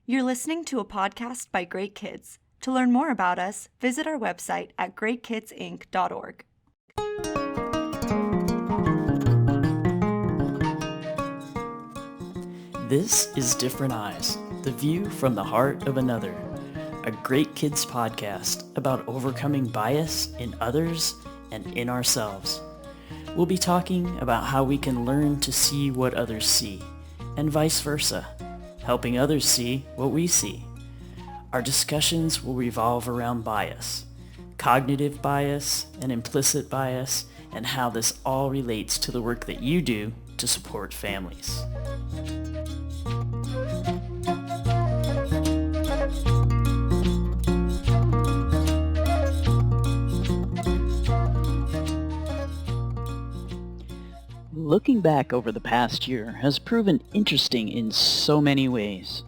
You're listening to a podcast by Great Kids. To learn more about us, visit our website at greatkidsinc.org. This is Different Eyes, the view from the heart of another, a Great Kids podcast about overcoming bias in others and in ourselves. We'll be talking about how we can learn to see what others see, and vice versa, helping others see what we see. Our discussions will revolve around bias, cognitive bias and implicit bias, and how this all relates to the work that you do to support families. Looking back over the past year has proven interesting in so many ways.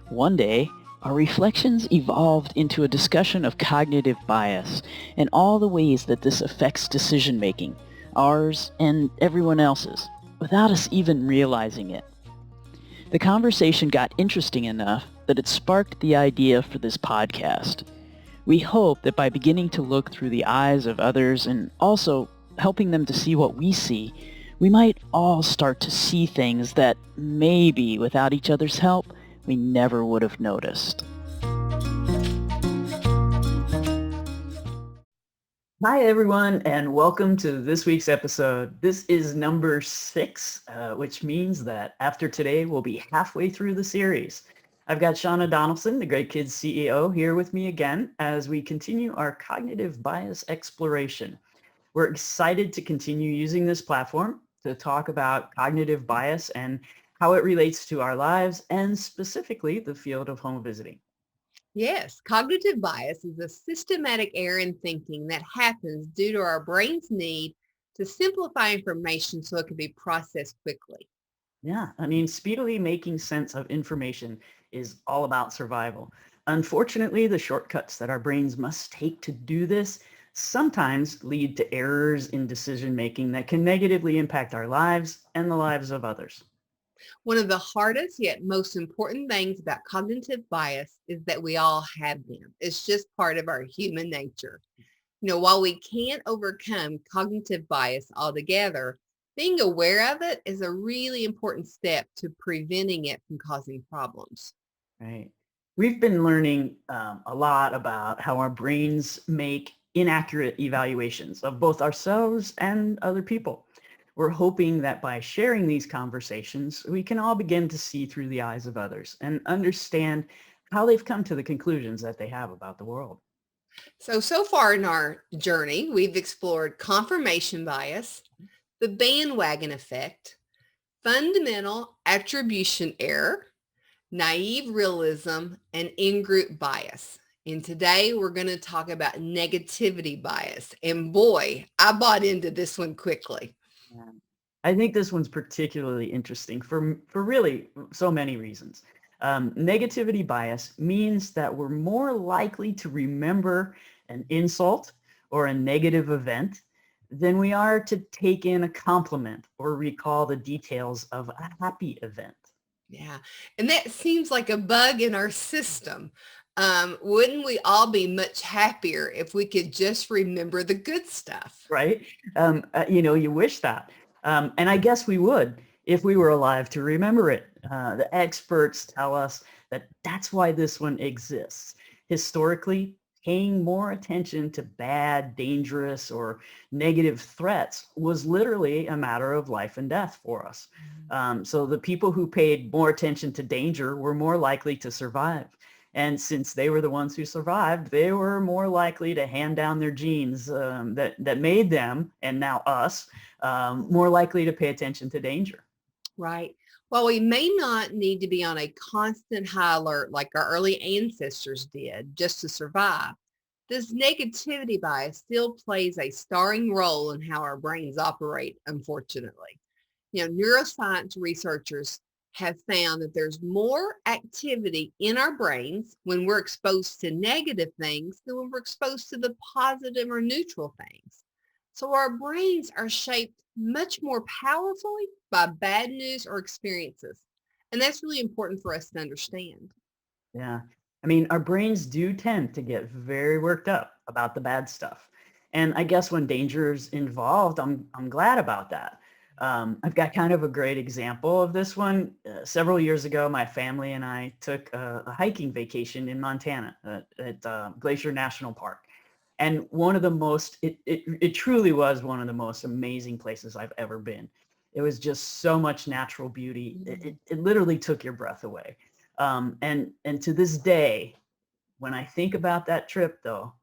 One day, our reflections evolved into a discussion of cognitive bias and all the ways that this affects decision-making, ours and everyone else's, without us even realizing it. The conversation got interesting enough that it sparked the idea for this podcast. We hope that by beginning to look through the eyes of others and also helping them to see what we see, we might all start to see things that maybe without each other's help, we never would have noticed. Hi everyone, and welcome to this week's episode. This is number 6, which means that after today, we'll be halfway through the series. I've got Shauna Donaldson, the Great Kids CEO, here with me again as we continue our cognitive bias exploration. We're excited to continue using this platform to talk about cognitive bias and how it relates to our lives and specifically the field of home visiting. Yes, cognitive bias is a systematic error in thinking that happens due to our brain's need to simplify information so it can be processed quickly. Yeah, I mean, speedily making sense of information is all about survival. Unfortunately, the shortcuts that our brains must take to do this sometimes lead to errors in decision making that can negatively impact our lives and the lives of others. One of the hardest yet most important things about cognitive bias is that we all have them. It's just part of our human nature. While we can't overcome cognitive bias altogether, being aware of it is a really important step to preventing it from causing problems. Right. We've been learning a lot about how our brains make inaccurate evaluations of both ourselves and other people. We're hoping that by sharing these conversations, we can all begin to see through the eyes of others and understand how they've come to the conclusions that they have about the world. So far in our journey, we've explored confirmation bias, the bandwagon effect, fundamental attribution error, naive realism, and in-group bias. And today we're going to talk about negativity bias. And boy, I bought into this one quickly. Yeah. I think this one's particularly interesting for really so many reasons. Negativity bias means that we're more likely to remember an insult or a negative event than we are to take in a compliment or recall the details of a happy event. Yeah. And that seems like a bug in our system. Wouldn't we all be much happier if we could just remember the good stuff? Right? You wish that. And I guess we would if we were alive to remember it. The experts tell us that that's why this one exists. Historically, paying more attention to bad, dangerous, or negative threats was literally a matter of life and death for us. So the people who paid more attention to danger were more likely to survive. And since they were the ones who survived, they were more likely to hand down their genes that made them, and now us, more likely to pay attention to danger. Right. While we may not need to be on a constant high alert like our early ancestors did just to survive, this negativity bias still plays a starring role in how our brains operate, unfortunately. Neuroscience researchers have found that there's more activity in our brains when we're exposed to negative things than when we're exposed to the positive or neutral things. So our brains are shaped much more powerfully by bad news or experiences. And that's really important for us to understand. Yeah. I mean, our brains do tend to get very worked up about the bad stuff. And I guess when danger's involved, I'm glad about that. I've got kind of a great example of this one. Several years ago, my family and I took a hiking vacation in Montana at Glacier National Park. And one of the most, it truly was one of the most amazing places I've ever been. It was just so much natural beauty. It literally took your breath away. And to this day, when I think about that trip, though,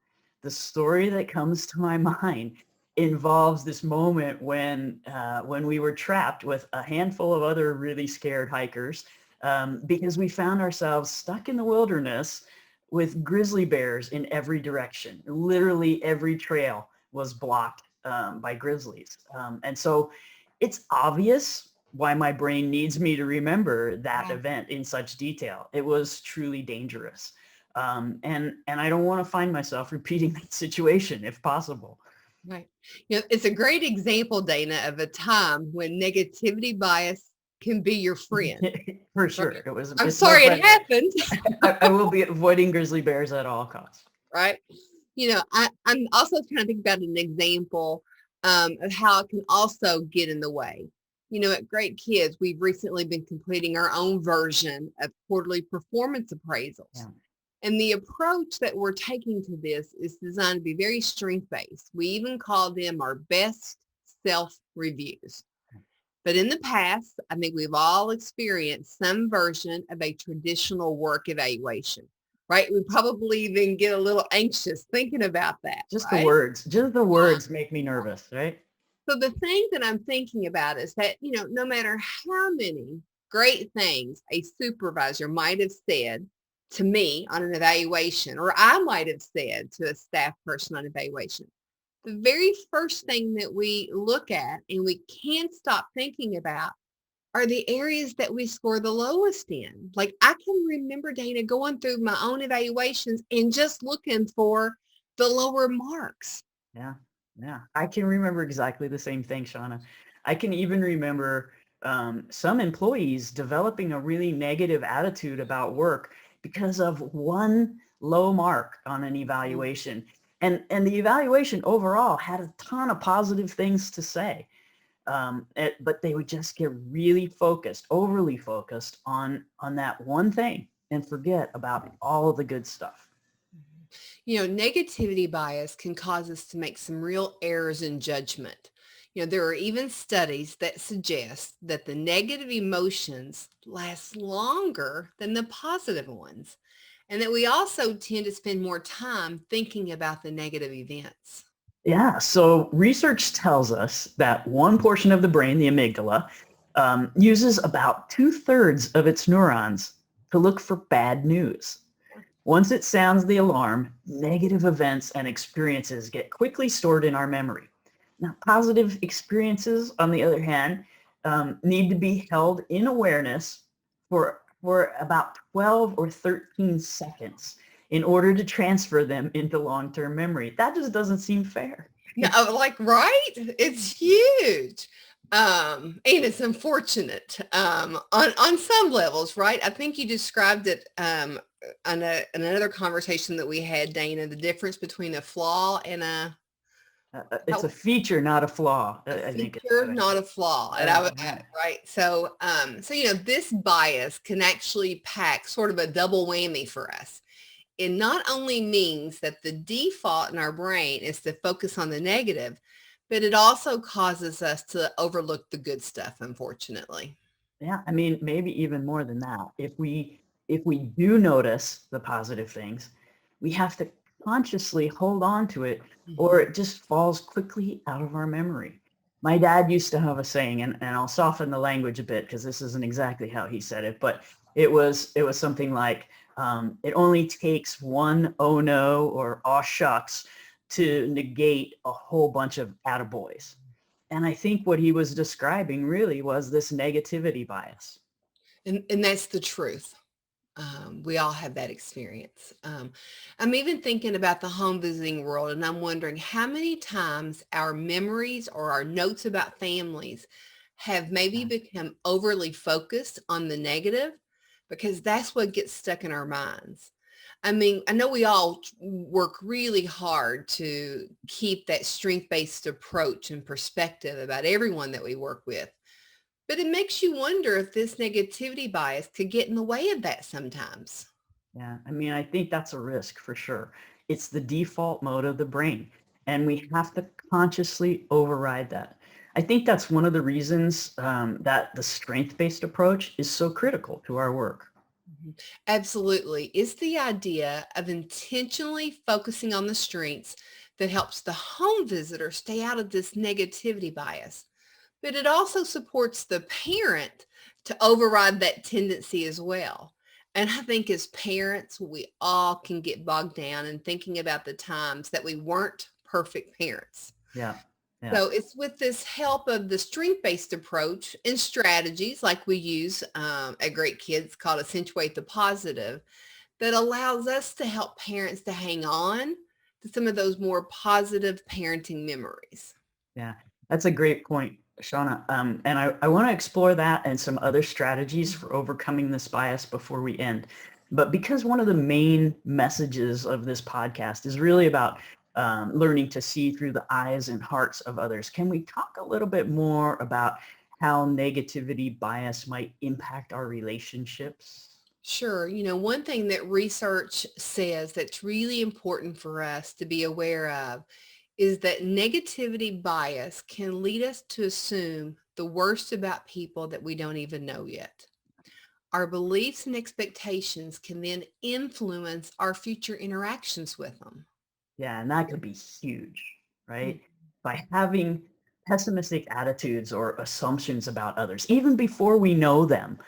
the story that comes to my mind involves this moment when we were trapped with a handful of other really scared hikers because we found ourselves stuck in the wilderness with grizzly bears in every direction. Literally every trail was blocked by grizzlies, and so it's obvious why my brain needs me to remember that Yeah. event in such detail. It was truly dangerous. And I don't want to find myself repeating that situation if possible. Right. It's a great example, Dana, of a time when negativity bias can be your friend. For sure. Right. I'm It's my sorry it friend. happened. I will be avoiding grizzly bears at all costs. Right. I'm also trying to think about an example of how it can also get in the way. At Great Kids, we've recently been completing our own version of quarterly performance appraisals. Yeah. And the approach that we're taking to this is designed to be very strength-based. We even call them our best self-reviews. But in the past, I think we've all experienced some version of a traditional work evaluation, right? We probably even get a little anxious thinking about that, Just right? the words make me nervous, right? So the thing that I'm thinking about is that, no matter how many great things a supervisor might have said to me on an evaluation, or I might have said to a staff person on evaluation, the very first thing that we look at and we can't stop thinking about are the areas that we score the lowest in. Like I can remember, Dana, going through my own evaluations and just looking for the lower marks. Yeah. Yeah. I can remember exactly the same thing, Shauna. I can even remember some employees developing a really negative attitude about work because of one low mark on an evaluation. And the evaluation overall had a ton of positive things to say. But they would just get really focused, overly focused on that one thing and forget about all of the good stuff. Negativity bias can cause us to make some real errors in judgment. There are even studies that suggest that the negative emotions last longer than the positive ones, and that we also tend to spend more time thinking about the negative events. Yeah, so research tells us that one portion of the brain, the amygdala, uses about 2/3 of its neurons to look for bad news. Once it sounds the alarm, negative events and experiences get quickly stored in our memory. Now, positive experiences, on the other hand, need to be held in awareness for about 12 or 13 seconds in order to transfer them into long-term memory. That just doesn't seem fair. No, like, right? It's huge. And it's unfortunate on some levels, right? I think you described it in another conversation that we had, Dana, the difference between a flaw and It's a feature, not a flaw. I think it's feature, not a flaw. And yeah. right. So this bias can actually pack sort of a double whammy for us. It not only means that the default in our brain is to focus on the negative, but it also causes us to overlook the good stuff, unfortunately. Yeah, I mean, maybe even more than that. If we do notice the positive things, we have to consciously hold on to it, or it just falls quickly out of our memory. My dad used to have a saying, and I'll soften the language a bit because this isn't exactly how he said it, but it was something like, it only takes one "oh no" or "aw shucks" to negate a whole bunch of attaboys. And I think what he was describing really was this negativity bias. And that's the truth. We all have that experience. I'm even thinking about the home visiting world, and I'm wondering how many times our memories or our notes about families have maybe Yeah. become overly focused on the negative, because that's what gets stuck in our minds. I mean, I know we all work really hard to keep that strength-based approach and perspective about everyone that we work with. But it makes you wonder if this negativity bias could get in the way of that sometimes. Yeah, I mean, I think that's a risk for sure. It's the default mode of the brain, and we have to consciously override that. I think that's one of the reasons that the strength-based approach is so critical to our work. Mhm. Absolutely. It's the idea of intentionally focusing on the strengths that helps the home visitor stay out of this negativity bias. But it also supports the parent to override that tendency as well. And I think as parents, we all can get bogged down in thinking about the times that we weren't perfect parents. Yeah, yeah. So it's with this help of the strength-based approach and strategies like we use at Great Kids called Accentuate the Positive that allows us to help parents to hang on to some of those more positive parenting memories. Yeah, that's a great point, Shauna. And I want to explore that and some other strategies for overcoming this bias before we end. But because one of the main messages of this podcast is really about learning to see through the eyes and hearts of others, can we talk a little bit more about how negativity bias might impact our relationships? Sure. One thing that research says that's really important for us to be aware of is that negativity bias can lead us to assume the worst about people that we don't even know yet. Our beliefs and expectations can then influence our future interactions with them. Yeah, and that could be huge, Mm. right? By having pessimistic attitudes or assumptions about others, even before we know them,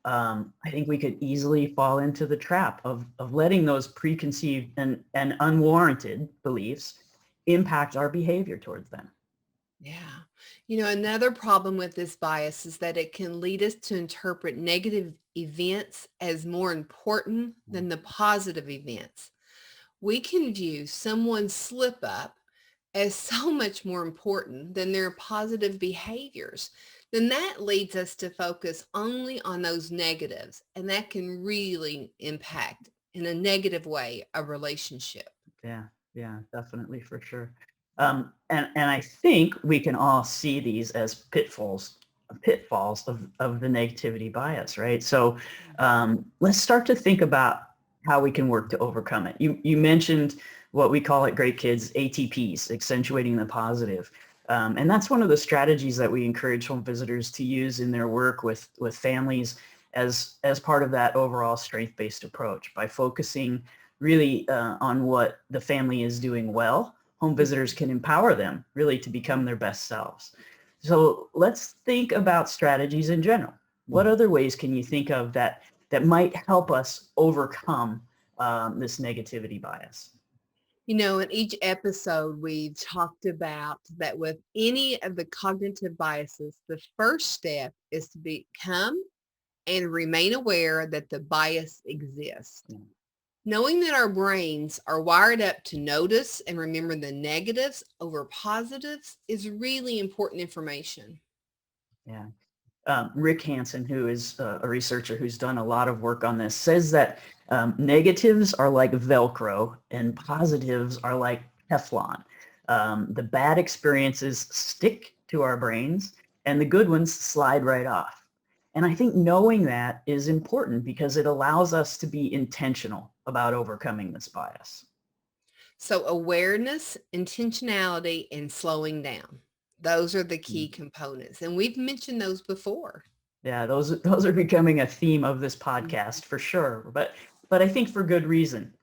I think we could easily fall into the trap of letting those preconceived and unwarranted beliefs impact our behavior towards them. Yeah. Another problem with this bias is that it can lead us to interpret negative events as more important than the positive events. We can view someone's slip up as so much more important than their positive behaviors. Then that leads us to focus only on those negatives, and that can really impact in a negative way a relationship. Yeah, yeah, definitely for sure. And I think we can all see these as pitfalls of the negativity bias, right? So let's start to think about how we can work to overcome it. You mentioned what we call at Great Kids ATPs, accentuating the positive. And that's one of the strategies that we encourage home visitors to use in their work with families as part of that overall strength-based approach by focusing really on what the family is doing well. Home visitors can empower them really to become their best selves. So let's think about strategies in general. What other ways can you think of that might help us overcome this negativity bias? In each episode, we've talked about that with any of the cognitive biases, the first step is to become and remain aware that the bias exists. Yeah. Knowing that our brains are wired up to notice and remember the negatives over positives is really important information. Yeah. Rick Hansen, who is a researcher who's done a lot of work on this, says that negatives are like Velcro and positives are like Teflon. The bad experiences stick to our brains and the good ones slide right off. And I think knowing that is important because it allows us to be intentional about overcoming this bias. So awareness, intentionality, and slowing down. Those are the key components. And we've mentioned those before. Yeah, those are becoming a theme of this podcast for sure. But I think for good reason.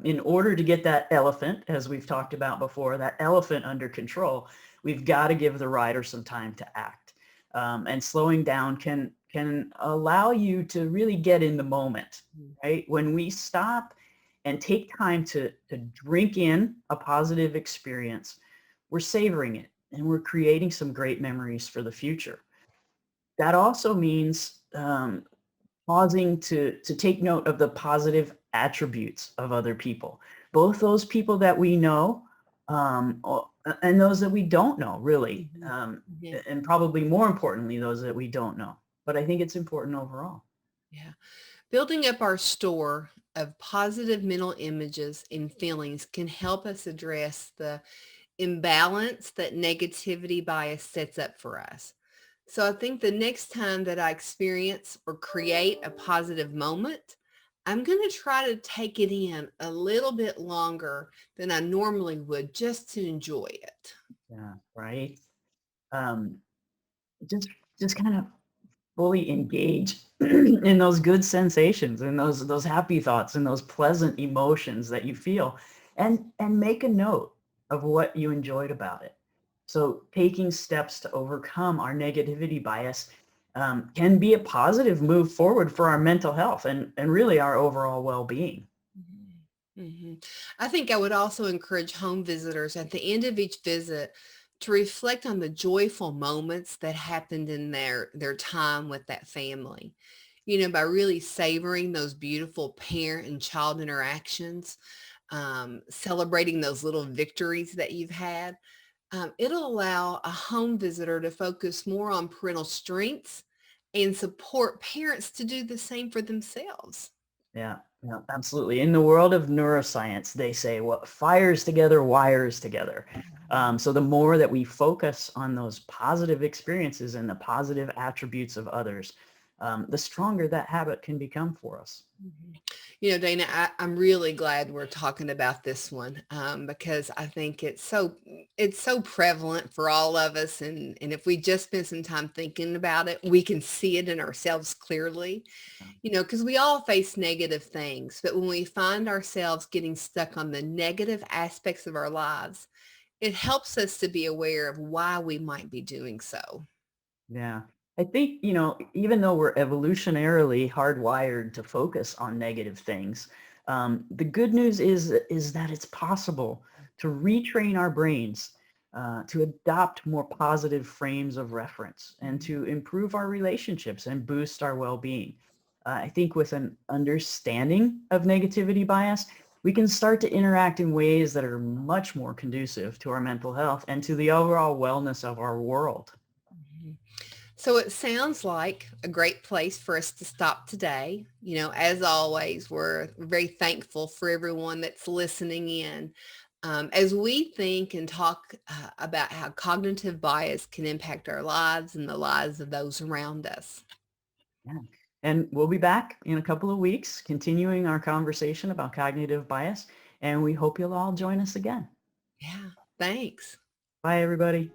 In order to get that elephant, as we've talked about before, that elephant under control, we've got to give the rider some time to act. And slowing down can allow you to really get in the moment, right? When we stop and take time to drink in a positive experience, we're savoring it and we're creating some great memories for the future. That also means pausing to take note of the positive attributes of other people, both those people that we know and those that we don't know, really, Yeah. and probably more importantly, those that we don't know. But I think it's important overall. Yeah. Building up our store of positive mental images and feelings can help us address the imbalance that negativity bias sets up for us. So I think the next time that I experience or create a positive moment, I'm going to try to take it in a little bit longer than I normally would just to enjoy it. Yeah, right. Um, just just kind of fully engage in those good sensations and those happy thoughts and those pleasant emotions that you feel, and make a note of what you enjoyed about it. So taking steps to overcome our negativity bias can be a positive move forward for our mental health and really our overall well-being. Mhm. Mhm. I think I would also encourage home visitors at the end of each visit to reflect on the joyful moments that happened in their time with that family. By really savoring those beautiful parent and child interactions, celebrating those little victories that you've had. It'll allow a home visitor to focus more on parental strengths and support parents to do the same for themselves. Yeah, yeah, absolutely. In the world of neuroscience, they say what fires together wires together. So the more that we focus on those positive experiences and the positive attributes of others, the stronger that habit can become for us. Mhm. Dana, I'm really glad we're talking about this one because I think it's so prevalent for all of us, and if we just spend some time thinking about it, we can see it in ourselves clearly. Because we all face negative things, but when we find ourselves getting stuck on the negative aspects of our lives, it helps us to be aware of why we might be doing so. Yeah. I think, even though we're evolutionarily hardwired to focus on negative things, the good news is that it's possible to retrain our brains to adopt more positive frames of reference and to improve our relationships and boost our well-being. I think with an understanding of negativity bias, we can start to interact in ways that are much more conducive to our mental health and to the overall wellness of our world. Mhm. So it sounds like a great place for us to stop today. As always, we're very thankful for everyone that's listening in. As we think and talk about how cognitive bias can impact our lives and the lives of those around us. Yeah. And we'll be back in a couple of weeks, continuing our conversation about cognitive bias. And we hope you'll all join us again. Yeah, thanks. Bye, everybody.